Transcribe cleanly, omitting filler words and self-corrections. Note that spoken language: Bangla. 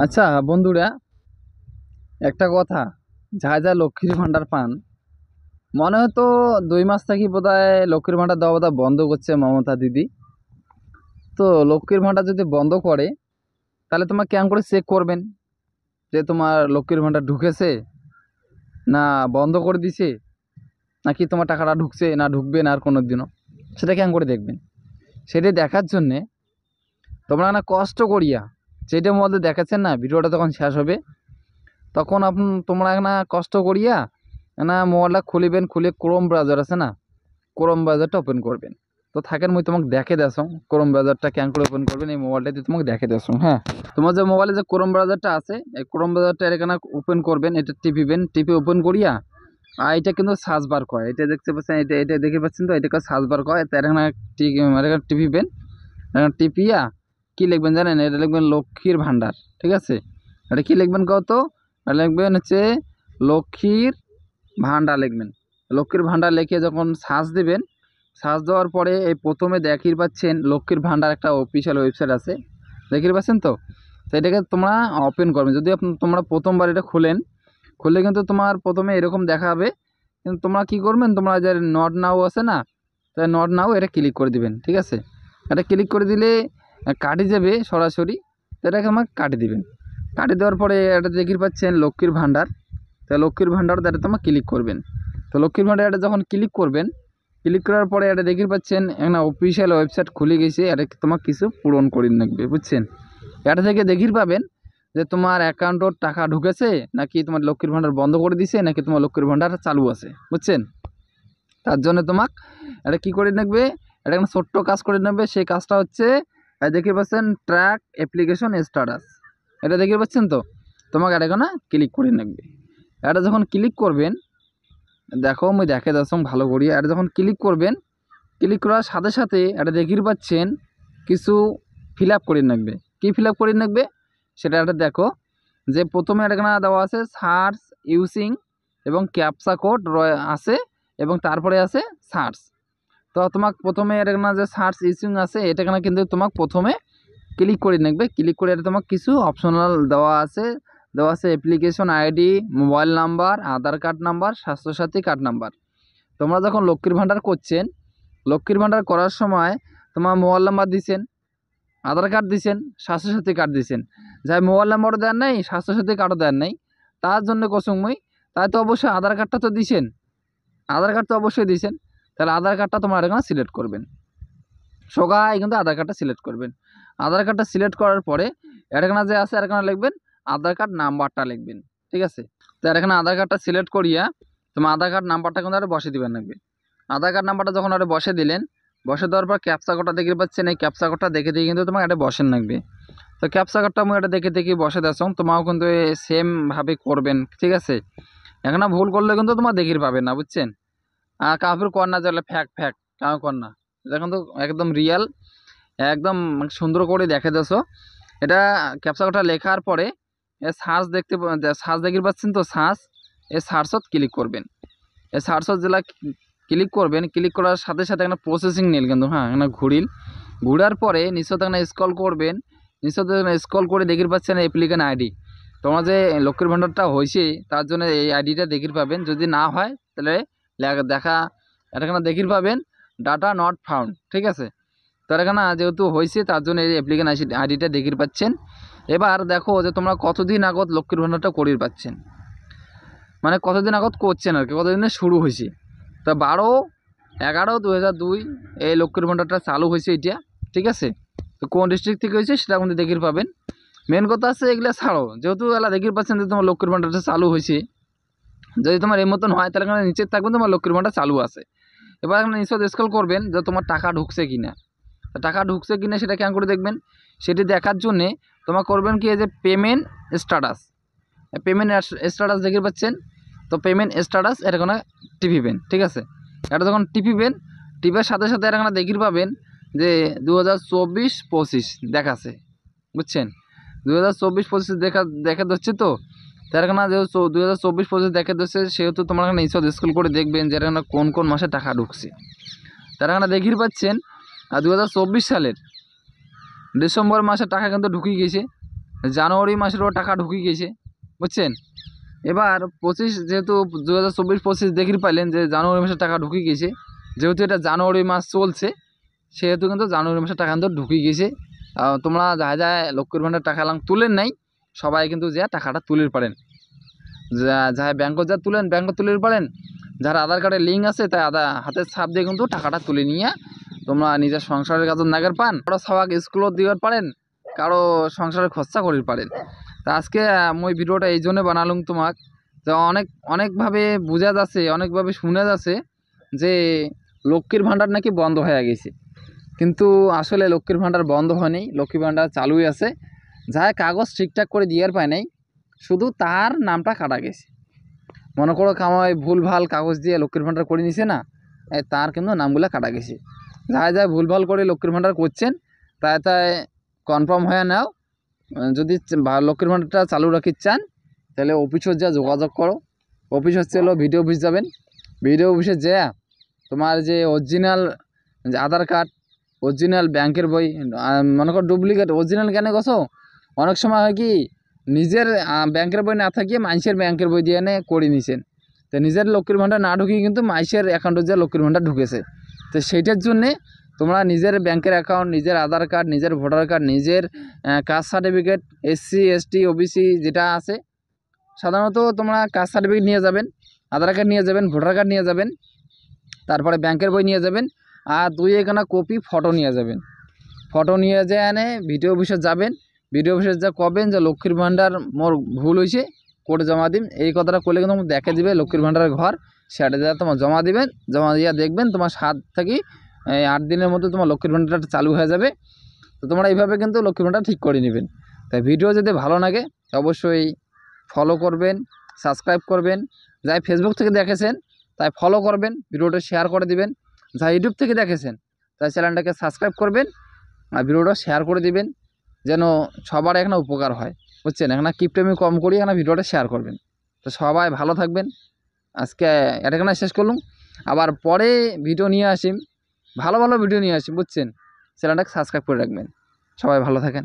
আচ্ছা বন্ধুরা, একটা কথা, যা যা লক্ষ্মীর ভাণ্ডার পান, মনে হতো 2 মাস থাকি বোধহয় লক্ষ্মীর ভাণ্ডার দেওয়া বোধহয় বন্ধ করছে মমতা দিদি। তো লক্ষ্মীর ভাণ্ডার যদি বন্ধ করে, তাহলে তোমার কেমন করে চেক করবেন যে তোমার লক্ষ্মীর ভাণ্ডার ঢুকেছে না বন্ধ করে দিছে, নাকি তোমার টাকাটা ঢুকছে না ঢুকবে না আর কোনো দিনও, সেটা কেমন করে দেখবেন? সেটা দেখার জন্যে তোমরা না কষ্ট করিয়া, যেটার মধ্যে দেখাচ্ছেন না, ভিডিওটা তখন শেষ হবে, তখন তোমরা না কষ্ট করিয়া না মোবাইলটা খুলিবেন, খুলে ক্রোম ব্রাউজার আছে না, ক্রোম ব্রাউজারটা ওপেন করবেন। তো থাকেন মুই তোমাকে দেখে দেছো ক্রোম ব্রাউজারটা কেন করে ওপেন করবেন, এই মোবাইলটাতে তোমাকে দেখে দেছো। হ্যাঁ, তোমার যে মোবাইলে যে ক্রোম ব্রাউজারটা আছে, এই ক্রোম ব্রাউজারটা এখানে ওপেন করবেন, এটা টিপিবেন, টিপে ওপেন করিয়া আর এটা কিন্তু সার্চ বার করে, এটা দেখতে পাচ্ছেন, এটা দেখে পাচ্ছেন তো, এটাকে সার্চ বার করে, তার এখানে টিপিবেন, টিপিয়া কি লিখবেন জানেন? এটা লিখবেন লক্ষ্মীর ভাণ্ডার। ঠিক আছে, এটা কি লিখবেন কত? লিখবেন হচ্ছে লক্ষ্মীর ভাণ্ডার লিখবেন। লক্ষ্মীর ভাণ্ডার লিখে যখন সার্চ দিবেন, সার্চ দেওয়ার পরে এই প্রথমে দেখতে পাচ্ছেন লক্ষ্মীর ভাণ্ডার একটা অফিসিয়াল ওয়েবসাইট আছে, দেখতে পাচ্ছেন তো? তো এটাকে তোমরা ওপেন করবেন। যদি তোমরা প্রথমবার এটা খুললে কিন্তু তোমার প্রথমে এরকম দেখাবে, কিন্তু তোমরা কি করবেন, তোমরা যে নট নাও আছে না, তাই নট নাও এটা ক্লিক করে দিবেন। ঠিক আছে, এটা ক্লিক করে দিলে কাটি যাবে সরাসরি, তো এটাকে আমাকে কাটি দিবেন। কাটি দেওয়ার পরে এটা দেখতে পাচ্ছেন লক্ষ্মীর ভাণ্ডার, তো লক্ষ্মীর ভাণ্ডার এটা তোমার ক্লিক করবেন। তো লক্ষ্মীর ভাণ্ডার এটা যখন ক্লিক করবেন, ক্লিক করার পরে এটা দেখতে পাচ্ছেন একটা অফিসিয়াল ওয়েবসাইট খুলে গেছে, এটা তোমার কিছু পূরণ করে রাখবে, বুঝছেন? এটা থেকে দেখতে পাবেন যে তোমার অ্যাকাউন্টত টাকা ঢুকেছে, নাকি তোমার লক্ষ্মীর ভাণ্ডার বন্ধ করে দিছে, নাকি তোমার লক্ষ্মীর ভাণ্ডার চালু আছে, বুঝছেন? তার জন্য তোমাকে এটা কি করে রাখবে, এটা একটা ছোট্ট কাজ করে নেবে। সেই কাজটা হচ্ছে দেখতে পাচ্ছেন ট্র্যাক অ্যাপ্লিকেশন স্ট্যাটাস, এটা দেখতে পাচ্ছেন তো? তোমাকে এটা না ক্লিক করে রাখবে। এটা যখন ক্লিক করবেন, দেখো আমি দেখে দাও ভালো করি, এটা যখন ক্লিক করবেন, ক্লিক করার সাথে সাথে এটা দেখতে পাচ্ছেন কিছু ফিল আপ করে রাখবে। কি ফিল আপ করে রাখবে সেটা এটা দেখো, যে প্রথমে এটা দেওয়া আছে সার্চ ইউজিং এবং ক্যাপচা কোড আছে, এবং তারপরে আছে সার্চ। তো তোমাকে প্রথমে এটা যে সার্চ ইউজিং আছে, এটা কিন্তু তোমাকে প্রথমে ক্লিক করে রাখবে। ক্লিক করে এটা তোমাকে কিছু অপশনাল দেওয়া আছে application ID, mobile number, Aadhaar card number, Swasthyasathi card number. তোমরা যখন লক্ষ্মীর ভাণ্ডার করছেন, লক্ষ্মীর ভাণ্ডার করার সময় তোমার মোবাইল নাম্বার দিছেন, আধার কার্ড দিছেন, স্বাস্থ্যসাথী কার্ড দিছেন, যাই মোবাইল নাম্বারও দেন নাই, স্বাস্থ্যসাথী কার্ডও দেন নাই, তার জন্য কসমই, তাই তো অবশ্যই আধার কার্ডটা তো দিছেন, আধার কার্ড তো অবশ্যই দিছেন। তাহলে আধার কার্ডটা তোমরা এখানে সিলেক্ট করবেন, সবাই কিন্তু আধার কার্ডটা সিলেক্ট করবেন। আধার কার্ডটা সিলেক্ট করার পরে এখানে যে আছে এখানে লিখবেন আধার কার্ড নাম্বারটা লিখবেন। ঠিক আছে, তো এখানে আধার কার্ডটা সিলেক্ট করিয়া তোমার আধার কার্ড নাম্বারটা কিন্তু আরে বসে দিবেন লাগবে। আধার কার্ড নাম্বারটা যখন আরে বসে দিলেন, বসে দেওয়ার পর ক্যাপচা কোডটা দেখতে পাচ্ছেন, এই ক্যাপচা কোডটা দেখে দিয়ে কিন্তু তোমাকে এটা বসেন লাগবে। তো ক্যাপচা কোডটা আমি এটা দেখে বসে দেছো, তোমাও কিন্তু সেমভাবে করবেন। ঠিক আছে, এখানে ভুল করলে কিন্তু তোমার দেখির পাবেন না, বুঝছেন? আর কাউকে কর না যালে ফ্যাক কাউ কর না, এটা কিন্তু একদম রিয়াল, একদম সুন্দর করে দেখে দেছো। এটা ক্যাপচা কোডটা লেখার পরে সার্চ দেখতে পাচ্ছেন তো, এই সার্চত ক্লিক করবেন। এই সার্চত যেটা ক্লিক করবেন, ক্লিক করার সাথে সাথে একটা প্রসেসিং নিল কিন্তু, হ্যাঁ এখানে ঘুরার পরে নিশ্চয় এখানে স্ক্রল করবেন, নিশ্চয় স্ক্রল করে দেখতে পাচ্ছেন অ্যাপ্লিকেন্ট আইডি। তোমার যে লক্ষ্মীর ভাণ্ডারটা হয়েছে তার জন্য এই আইডিটা দেখতে পাবেন, যদি না হয় তাহলে দেখা এখানে দেখতে পাবেন ডাটা নট ফাউন্ড। ঠিক আছে, তার এখানে যেহেতু হয়েছে তার জন্য এই অ্যাপ্লিকেন্ট আইডিটা দেখতে পাচ্ছেন। এবার দেখো যে তোমরা কতদিন আগত লক্ষ্মীর ভাণ্ডারটা করিয়ে পাচ্ছেন, মানে কতদিন আগত করছেন আর কি, কতদিনে শুরু হয়েছে। তা 12/11/2002 এই লক্ষ্মীর ভাণ্ডারটা চালু হয়েছে এটা। ঠিক আছে, তো কোন ডিস্ট্রিক্ট থেকে হয়েছে সেটা কিন্তু দেখতে পাবেন। মেন কথা আছে এগুলা ছাড়ো, যেহেতু এলা দেখতে পাচ্ছেন যে তোমার লক্ষ্মীর ভাণ্ডারটা চালু হয়েছে, যদি তোমার এই মতন হয় তাহলে এখানে নিচে থাকবেন তোমার লক্ষ্মীর ভাণ্ডার চালু আছে। এবার এখানে নিশ্চয় স্ক্রল করবেন যে তোমার টাকা ঢুকছে কিনা, টাকা ঢুকছে কিনা সেটা কেমন করে দেখবেন, সেটি দেখার জন্যে তোমার করবেন কি, এই যে পেমেন্ট স্ট্যাটাস দেখতে পাচ্ছেন, তো পেমেন্ট স্ট্যাটাস এটা কোনো টিপিবেন। ঠিক আছে, এটা যখন টিপিবেন, টিপার সাথে সাথে এখানে দেখতে পাবেন যে 2024-25 দেখাচ্ছে, বুঝছেন? 2024-25 দেখা যাচ্ছে তো, তার এখানে যেহেতু 2024-25 দেখা যাচ্ছে, সেহেতু তোমার এখানে নিশ্চয় স্ক্রল করে দেখবেন যে এখানে কোন কোন মাসে টাকা ঢুকছে। তার এখানে দেখতে পাচ্ছেন 2024 সালের ডিসেম্বর মাসে টাকা কিন্তু ঢুকিয়ে গেছে। জানুয়ারি মাসেরও টাকা ঢুকে গেছে, বুঝছেন। এবার 25 যেহেতু 2024-25 দেখি পাইলেন যে জানুয়ারি মাসে টাকা ঢুকে গেছে, যেহেতু এটা জানুয়ারি মাস চলছে সেহেতু কিন্তু জানুয়ারি মাসে টাকা কিন্তু ঢুকে গেছে। তোমরা যা যা লক্ষ্মীর ভাণ্ডার টাকা তুলেন নাই সবাই কিন্তু যা টাকাটা তুলে পারেন, যা ব্যাংকত যা তুলেন ব্যাংকত তুলে পারেন, যার আধার কার্ডের লিঙ্ক আছে তাই হাতের ছাপ দিয়ে কিন্তু টাকাটা তুলে নিয়ে তোমরা নিজের সংসারের কাজে নাগার পান, কারো সবাক স্কুলও দিবার পারেন, কারো সংসারের খরচা করির পারেন। তা আজকে মই ভিডিওটা এই জন্য বানালুম তোমাক, যে অনেকভাবে বোঝা যাচ্ছে, অনেকভাবে শোনা যাচ্ছে যে লক্ষ্মীর ভাণ্ডার নাকি বন্ধ হয়ে গেছে, কিন্তু আসলে লক্ষ্মীর ভাণ্ডার বন্ধ হয়নি, লক্ষ্মীর ভাণ্ডার চালুই আছে। যাই কাগজ ঠিকঠাক করে দিয়ার পায় নাই, শুধু তার নামটা কাটা গেছে। মনে করো কামাই ভুলভাল কাগজ দিয়ে লক্ষ্মীর ভাণ্ডার করে নিছে না, তার কিন্তু নামগুলো কাটা গেছে। যাই ভুলভাল করে লক্ষ্মীর ভাণ্ডার করছেন তাই কনফার্ম হয়ে নাও, যদি লক্ষ্মীর ভাণ্ডারটা চালু রাখতে চান তাহলে অফিসে যা যোগাযোগ করো। অফিস হচ্ছে হলো ভিডিও অফিস যাবেন, ভিডিও অফিসে যা তোমার যে অরিজিনাল যে আধার কার্ড, অরিজিনাল ব্যাংকের বই, মনে করো ডুপ্লিকেট অরিজিনাল কেন গছো, অনেক সময় হয় কি নিজের ব্যাংকের বই না থাকিয়ে মানুষের ব্যাংকের বই দিয়ে এনে করে নিছেন, তো নিজের লক্ষ্মীর ভাণ্ডার না ঢুকিয়ে কিন্তু মানুষের অ্যাকাউন্টে যে লক্ষ্মীর ভাণ্ডার ঢুকেছে। তো সেইটার জন্যে তোমরা নিজের ব্যাংকের অ্যাকাউন্ট, নিজের আধার কার্ড, নিজের ভোটার কার্ড, নিজের caste certificate, SC ST OBC যেটা আছে, সাধারণত তোমরা কাস্ট সার্টিফিকেট নিয়ে যাবেন, আধার কার্ড নিয়ে যাবেন, ভোটার কার্ড নিয়ে যাবেন, তারপরে ব্যাংকের বই নিয়ে যাবেন, আর 2-1 কপি ফটো নিয়ে যাবেন। ফটো নিয়ে যেয়ে এনে ভিডিও অফিসে যাবেন, ভিডিও অফিসে যা কবেন যে লক্ষ্মীর ভাণ্ডার মোর ভুল হয়েছে, কোর্টে জমা দিন, এই কথাটা করলে কিন্তু দেখে দিবে লক্ষ্মীর ভাণ্ডারের ঘর, সেটা যা তোমার জমা দিবেন, জমা দিয়ে দেখবেন তোমার 7 থেকে 8 দিনের মধ্যে তোমার লক্ষ্মীর ভাণ্ডারটা চালু হয়ে যাবে। তো তোমরা এইভাবে কিন্তু লক্ষ্মীর ভাণ্ডার ঠিক করে নেবেন। তাই ভিডিও যদি ভালো লাগে অবশ্যই ফলো করবেন, সাবস্ক্রাইব করবেন, যাই ফেসবুক থেকে দেখেছেন তাই ফলো করবেন, ভিডিওটা শেয়ার করে দিবেন, যা ইউটিউব থেকে দেখেছেন তাই চ্যানেলটাকে সাবস্ক্রাইব করবেন আর ভিডিওটা শেয়ার করে দিবেন, যেন সবার এখানে উপকার হয়, বুঝছেন। এখানে কিপটামি কম করি, এখানে ভিডিওটা শেয়ার করবেন। তো সবাই ভালো থাকবেন, আজকে এখানে শেষ করলুম, আবার পরে ভিডিও নিয়ে আসিম, ভালো ভালো ভিডিও নিয়ে আসিম, বুঝছেন। চ্যানেলটাকে সাবস্ক্রাইব করে রাখবেন, সবাই ভালো থাকেন।